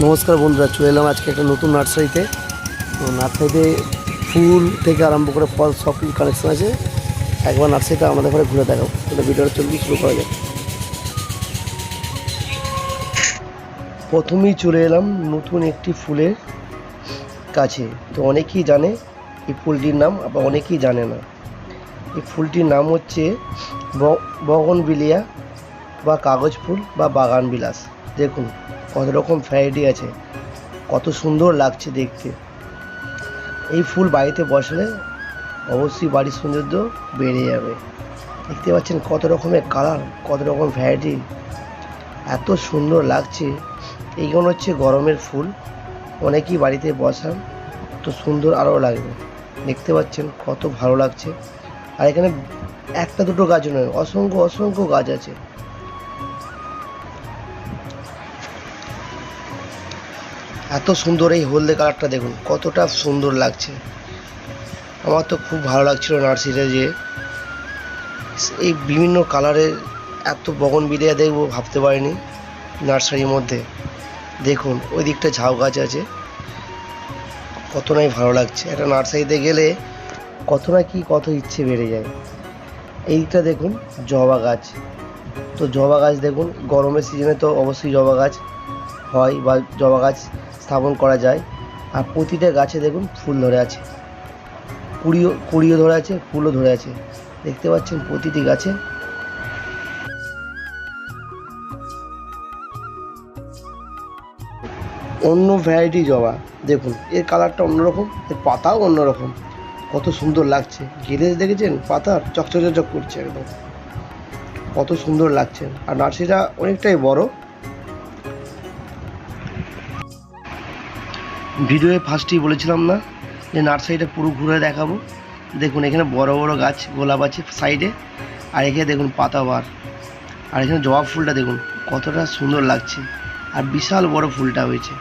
নমস্কার বন্ধুরা, চলে এলাম আজকে একটা নতুন নার্সারিতে। তো নার্সারিতে ফুল থেকে আরম্ভ করে ফল সব কিছু কালেকশন আছে। একবার নার্সারিটা আমাদের ঘরে ঘুরে দেখাবো। তাহলে ভিডিওটা চলবে, শুরু করা যাক। প্রথমেই চলে এলাম নতুন একটি ফুলের কাছে। তো অনেকেই জানে এই ফুলটির নাম, আবার অনেকেই জানে না। এই ফুলটির নাম হচ্ছে বগনভিলিয়া বা কাগজ ফুল বা বাগান বিলাস। দেখুন কত রকম ভ্যারাইটি আছে, কত সুন্দর লাগছে দেখতে। এই ফুল বাড়িতে বসালে অবশ্যই বাড়ির সৌন্দর্য বেড়ে যাবে। দেখতে পাচ্ছেন কত রকমের কালার, কত রকম ভ্যারাইটি, এত সুন্দর লাগছে। এইগুলো হচ্ছে গরমের ফুল, অনেকেই বাড়িতে বসান তো সুন্দর আরও লাগবে। দেখতে পাচ্ছেন কত ভালো লাগছে। আর এখানে একটা দুটো গাছ নয়, অসংখ্য অসংখ্য গাছ আছে। এত সুন্দর এই হলদে কালারটা দেখুন কতটা সুন্দর লাগছে। আমার তো খুব ভালো লাগছিল নার্সারিতে যে এই বিভিন্ন কালারের এত বগনভিলিয়া দেখবো ভাবতে পারিনি নার্সারির মধ্যে। দেখুন ওই দিকটা ঝাউ গাছ আছে, কত নাই ভালো লাগছে। একটা নার্সারিতে গেলে কত ইচ্ছে বেড়ে যায়। এই দিকটা দেখুন জবা গাছ। তো জবা গাছ দেখুন, গরমের সিজনে তো অবশ্যই জবা গাছ হয় বা জবা গাছ স্থাপন করা যায়। আর প্রতিটা গাছে দেখুন ফুল ধরে আছে, কুড়িও ধরে আছে, ফুলও ধরে আছে। দেখতে পাচ্ছেন প্রতিটি গাছে। অন্য ভ্যারাইটি জবা, দেখুন এর কালারটা অন্যরকম, এর পাতাও অন্যরকম, কত সুন্দর লাগছে। গেলে দেখেছেন পাতার চকচক করছে একদম, কত সুন্দর লাগছে। আর নার্সারিটা অনেকটাই বড়। ভিডিওয়ে ফার্স্টেই বলেছিলাম না যে নার্সারিটা পুরো ঘুরে দেখাবো। দেখুন এখানে বড় বড় গাছ গোলাপ আছে সাইডে, আর এখানে দেখুন পাতাবার। আর এখানে জবা ফুলটা দেখুন কতটা সুন্দর লাগছে, আর বিশাল বড় ফুলটা হয়েছে।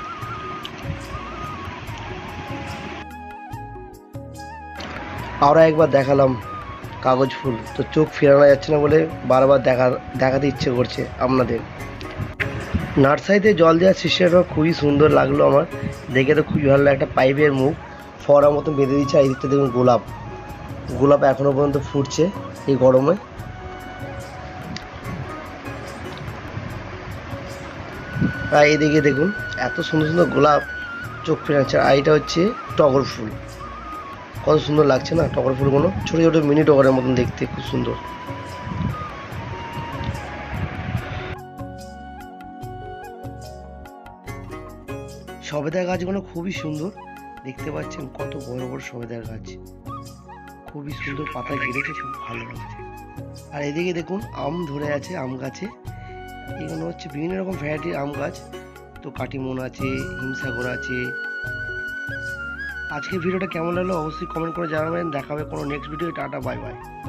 আরও একবার দেখালাম কাগজ ফুল, তো চোখ ফেরানো যাচ্ছে না বলে বারবার দেখাতে ইচ্ছে করছে আপনাদের। নার্সারিতে জল দেওয়ার সিস্টেমটা খুবই সুন্দর লাগলো আমার, দেখে তো খুবই ভালো লাগে। একটা পাইপের মুখ ফোয়ারার মতো বেঁধে দিচ্ছে। আর এই দিকটা দেখুন গোলাপ এখনও পর্যন্ত ফুটছে এই গরমে। আর এদিকে দেখুন এত সুন্দর সুন্দর গোলাপ, চোখ ফেরাচ্ছে। আর এটা হচ্ছে টগর ফুল, কত সুন্দর লাগছে না টগর ফুলগুলো, ছোটো ছোটো মিনি টগরের মতন দেখতে, খুব সুন্দর। সবেদা গাছগুলো খুবই সুন্দর, দেখতে পাচ্ছেন কত বড় বড় সবেদার গাছ, খুবই সুন্দর পাতা ঘিরেছে, খুব ভালো লাগছে। আর এদিকে দেখুন আম ধরে আছে, আম গাছে। এগুলো হচ্ছে বিভিন্ন রকম ভ্যারাইটির আম গাছ। তো কাটিমন আছে, হিমসাগর আছে। আজকের ভিডিওটা কেমন লাগলো অবশ্যই কমেন্ট করে জানাবেন। দেখা হবে কোনো next video. Tata, bye bye.